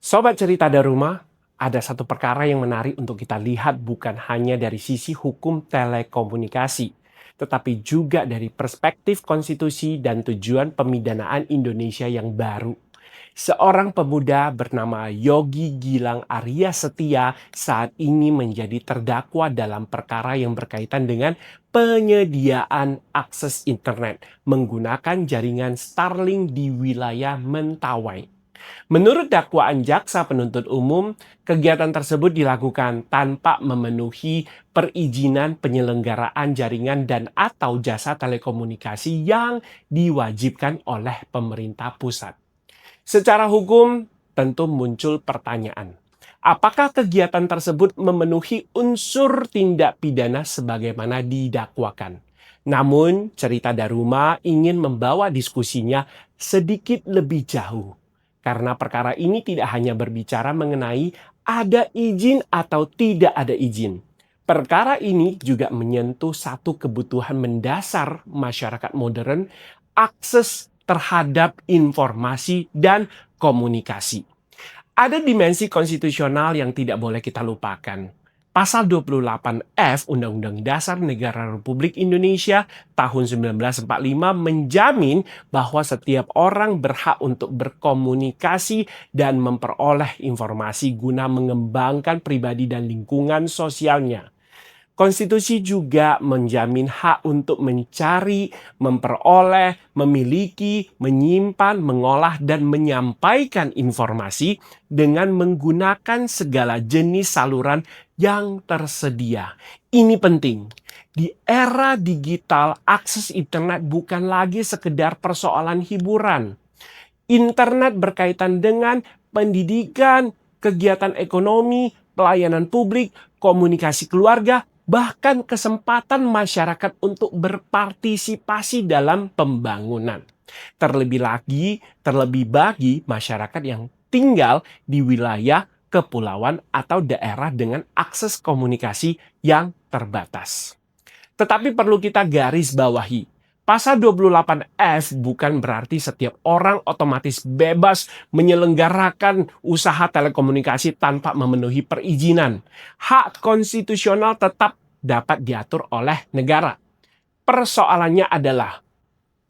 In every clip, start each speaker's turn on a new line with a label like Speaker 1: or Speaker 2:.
Speaker 1: Sobat cerita dari rumah, ada satu perkara yang menarik untuk kita lihat bukan hanya dari sisi hukum telekomunikasi, tetapi juga dari perspektif konstitusi dan tujuan pemidanaan Indonesia yang baru. Seorang pemuda bernama Yogi Gilang Arya Setia saat ini menjadi terdakwa dalam perkara yang berkaitan dengan penyediaan akses internet menggunakan jaringan Starlink di wilayah Mentawai. Menurut dakwaan jaksa penuntut umum, kegiatan tersebut dilakukan tanpa memenuhi perizinan penyelenggaraan jaringan dan atau jasa telekomunikasi yang diwajibkan oleh pemerintah pusat. Secara hukum, tentu muncul pertanyaan. Apakah kegiatan tersebut memenuhi unsur tindak pidana sebagaimana didakwakan? Namun, cerita Daruma ingin membawa diskusinya sedikit lebih jauh. Karena perkara ini tidak hanya berbicara mengenai ada izin atau tidak ada izin. Perkara ini juga menyentuh satu kebutuhan mendasar masyarakat modern, akses terhadap informasi dan komunikasi. Ada dimensi konstitusional yang tidak boleh kita lupakan. Pasal 28F Undang-Undang Dasar Negara Republik Indonesia tahun 1945 menjamin bahwa setiap orang berhak untuk berkomunikasi dan memperoleh informasi guna mengembangkan pribadi dan lingkungan sosialnya. Konstitusi juga menjamin hak untuk mencari, memperoleh, memiliki, menyimpan, mengolah, dan menyampaikan informasi dengan menggunakan segala jenis saluran yang tersedia. Ini penting. Di era digital, akses internet bukan lagi sekedar persoalan hiburan. Internet berkaitan dengan pendidikan, kegiatan ekonomi, pelayanan publik, komunikasi keluarga, bahkan kesempatan masyarakat untuk berpartisipasi dalam pembangunan. Terlebih bagi masyarakat yang tinggal di wilayah kepulauan atau daerah dengan akses komunikasi yang terbatas. Tetapi perlu kita garis bawahi, Pasal 28F bukan berarti setiap orang otomatis bebas menyelenggarakan usaha telekomunikasi tanpa memenuhi perizinan. Hak konstitusional tetap dapat diatur oleh negara. Persoalannya adalah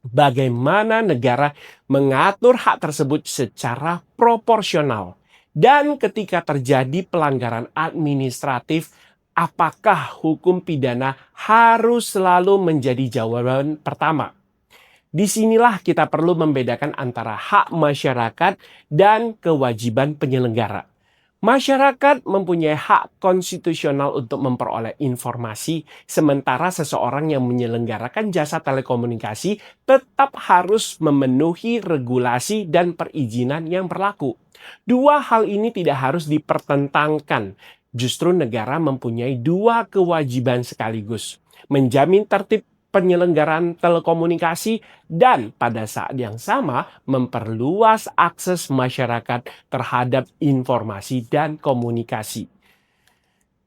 Speaker 1: bagaimana negara mengatur hak tersebut secara proporsional. Dan ketika terjadi pelanggaran administratif, apakah hukum pidana harus selalu menjadi jawaban pertama? Disinilah kita perlu membedakan antara hak masyarakat dan kewajiban penyelenggara. Masyarakat mempunyai hak konstitusional untuk memperoleh informasi, sementara seseorang yang menyelenggarakan jasa telekomunikasi tetap harus memenuhi regulasi dan perizinan yang berlaku. Dua hal ini tidak harus dipertentangkan. Justru negara mempunyai dua kewajiban sekaligus: menjamin tertib penyelenggaraan telekomunikasi dan pada saat yang sama memperluas akses masyarakat terhadap informasi dan komunikasi.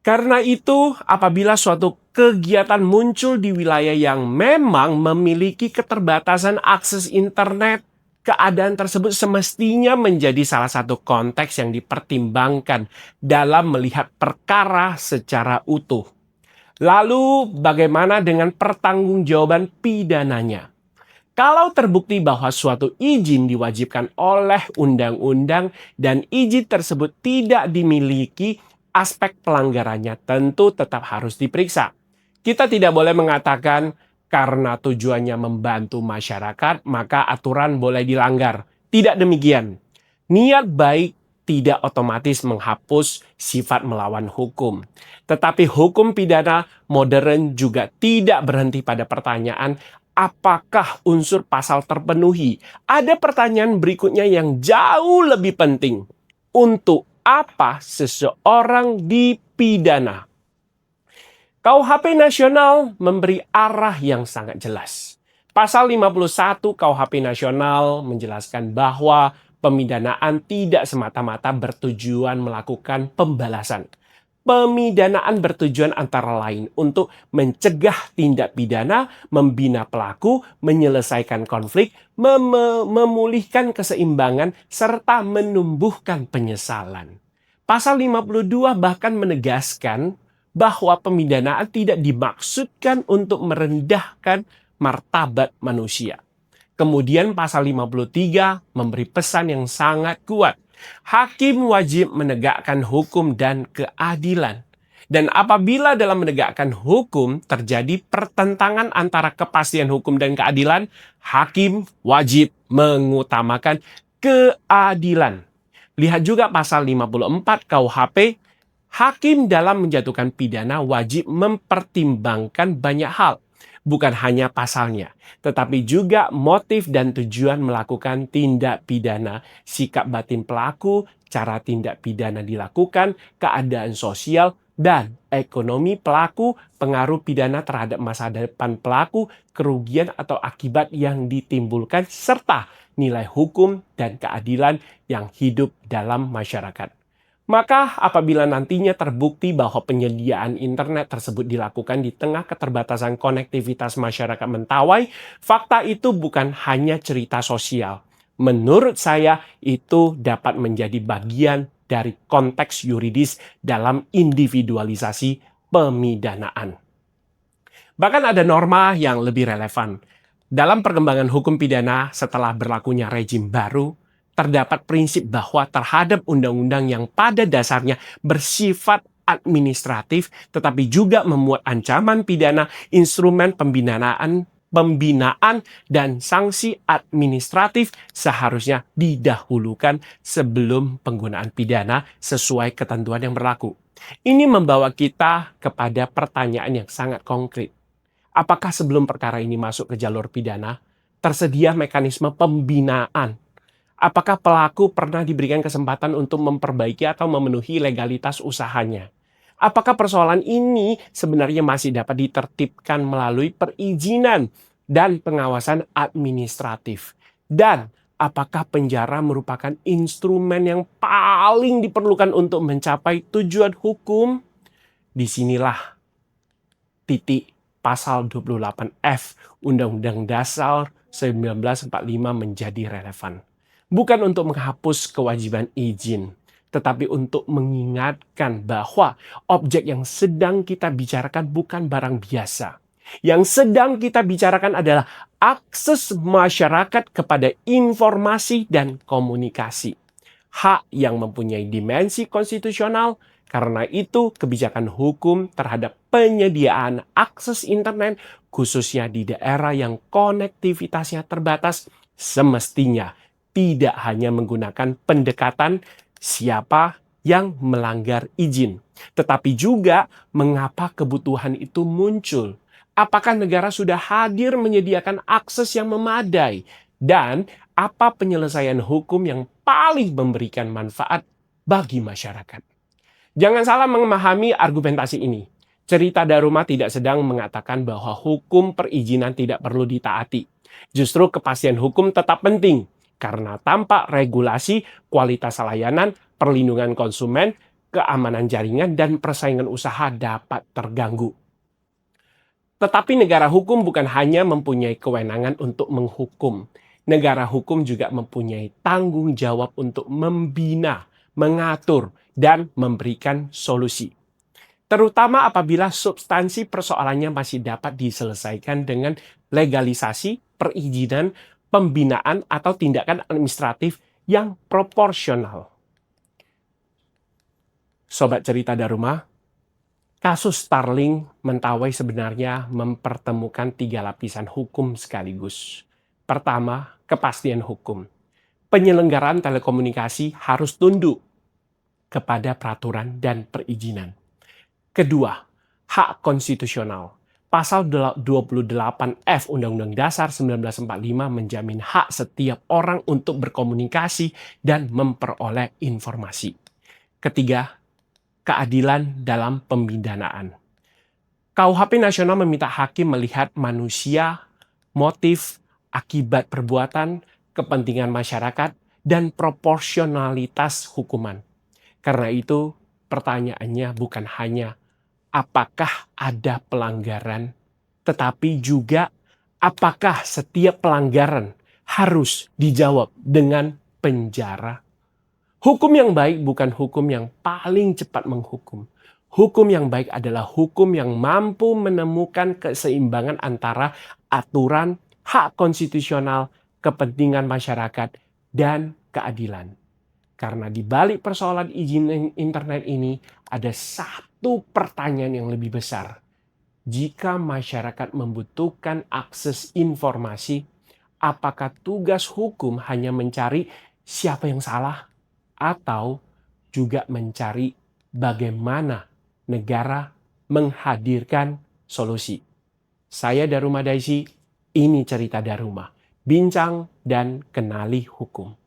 Speaker 1: Karena itu, apabila suatu kegiatan muncul di wilayah yang memang memiliki keterbatasan akses internet, keadaan tersebut semestinya menjadi salah satu konteks yang dipertimbangkan dalam melihat perkara secara utuh. Lalu, bagaimana dengan pertanggungjawaban pidananya? Kalau terbukti bahwa suatu izin diwajibkan oleh undang-undang dan izin tersebut tidak dimiliki, aspek pelanggarannya tentu tetap harus diperiksa. Kita tidak boleh mengatakan karena tujuannya membantu masyarakat, maka aturan boleh dilanggar. Tidak demikian. Niat baik tidak otomatis menghapus sifat melawan hukum. Tetapi hukum pidana modern juga tidak berhenti pada pertanyaan apakah unsur pasal terpenuhi. Ada pertanyaan berikutnya yang jauh lebih penting. Untuk apa seseorang dipidana? KUHP Nasional memberi arah yang sangat jelas. Pasal 51 KUHP Nasional menjelaskan bahwa pemidanaan tidak semata-mata bertujuan melakukan pembalasan. Pemidanaan bertujuan antara lain untuk mencegah tindak pidana, membina pelaku, menyelesaikan konflik, memulihkan keseimbangan, serta menumbuhkan penyesalan. Pasal 52 bahkan menegaskan bahwa pemidanaan tidak dimaksudkan untuk merendahkan martabat manusia. Kemudian pasal 53 memberi pesan yang sangat kuat. Hakim wajib menegakkan hukum dan keadilan. Dan apabila dalam menegakkan hukum terjadi pertentangan antara kepastian hukum dan keadilan, hakim wajib mengutamakan keadilan. Lihat juga pasal 54 KUHP, hakim dalam menjatuhkan pidana wajib mempertimbangkan banyak hal. Bukan hanya pasalnya, tetapi juga motif dan tujuan melakukan tindak pidana, sikap batin pelaku, cara tindak pidana dilakukan, keadaan sosial dan ekonomi pelaku, pengaruh pidana terhadap masa depan pelaku, kerugian atau akibat yang ditimbulkan, serta nilai hukum dan keadilan yang hidup dalam masyarakat. Maka apabila nantinya terbukti bahwa penyediaan internet tersebut dilakukan di tengah keterbatasan konektivitas masyarakat Mentawai, fakta itu bukan hanya cerita sosial. Menurut saya, itu dapat menjadi bagian dari konteks yuridis dalam individualisasi pemidanaan. Bahkan ada norma yang lebih relevan. Dalam perkembangan hukum pidana setelah berlakunya rezim baru, terdapat prinsip bahwa terhadap undang-undang yang pada dasarnya bersifat administratif tetapi juga memuat ancaman pidana, instrumen pembinaan dan sanksi administratif seharusnya didahulukan sebelum penggunaan pidana sesuai ketentuan yang berlaku. Ini membawa kita kepada pertanyaan yang sangat konkret. Apakah sebelum perkara ini masuk ke jalur pidana, tersedia mekanisme pembinaan? Apakah pelaku pernah diberikan kesempatan untuk memperbaiki atau memenuhi legalitas usahanya? Apakah persoalan ini sebenarnya masih dapat ditertibkan melalui perizinan dan pengawasan administratif? Dan apakah penjara merupakan instrumen yang paling diperlukan untuk mencapai tujuan hukum? Disinilah titik pasal 28F Undang-Undang Dasar 1945 menjadi relevan. Bukan untuk menghapus kewajiban izin, tetapi untuk mengingatkan bahwa objek yang sedang kita bicarakan bukan barang biasa. Yang sedang kita bicarakan adalah akses masyarakat kepada informasi dan komunikasi. Hak yang mempunyai dimensi konstitusional, karena itu kebijakan hukum terhadap penyediaan akses internet, khususnya di daerah yang konektivitasnya terbatas, semestinya tidak hanya menggunakan pendekatan siapa yang melanggar izin, tetapi juga mengapa kebutuhan itu muncul. Apakah negara sudah hadir menyediakan akses yang memadai? Dan apa penyelesaian hukum yang paling memberikan manfaat bagi masyarakat? Jangan salah memahami argumentasi ini. Cerita Daruma tidak sedang mengatakan bahwa hukum perizinan tidak perlu ditaati. Justru kepastian hukum tetap penting. Karena tanpa regulasi, kualitas layanan, perlindungan konsumen, keamanan jaringan, dan persaingan usaha dapat terganggu. Tetapi negara hukum bukan hanya mempunyai kewenangan untuk menghukum. Negara hukum juga mempunyai tanggung jawab untuk membina, mengatur, dan memberikan solusi. Terutama apabila substansi persoalannya masih dapat diselesaikan dengan legalisasi, perizinan, pembinaan atau tindakan administratif yang proporsional. Sobat Cerita Daruma, kasus Starling Mentawai sebenarnya mempertemukan 3 lapisan hukum sekaligus. Pertama, kepastian hukum. Penyelenggaraan telekomunikasi harus tunduk kepada peraturan dan perizinan. Kedua, hak konstitusional. Pasal 28F Undang-Undang Dasar 1945 menjamin hak setiap orang untuk berkomunikasi dan memperoleh informasi. Ketiga, keadilan dalam pemidanaan. KUHP nasional meminta hakim melihat manusia, motif, akibat perbuatan, kepentingan masyarakat, dan proporsionalitas hukuman. Karena itu, pertanyaannya bukan hanya apakah ada pelanggaran, tetapi juga apakah setiap pelanggaran harus dijawab dengan penjara. Hukum yang baik bukan hukum yang paling cepat menghukum. Hukum yang baik adalah hukum yang mampu menemukan keseimbangan antara aturan, hak konstitusional, kepentingan masyarakat, dan keadilan. Karena di balik persoalan izin internet ini ada satu pertanyaan yang lebih besar. Jika masyarakat membutuhkan akses informasi, apakah tugas hukum hanya mencari siapa yang salah atau juga mencari bagaimana negara menghadirkan solusi? Saya Daruma Daisy, ini cerita Daruma. Bincang dan kenali hukum.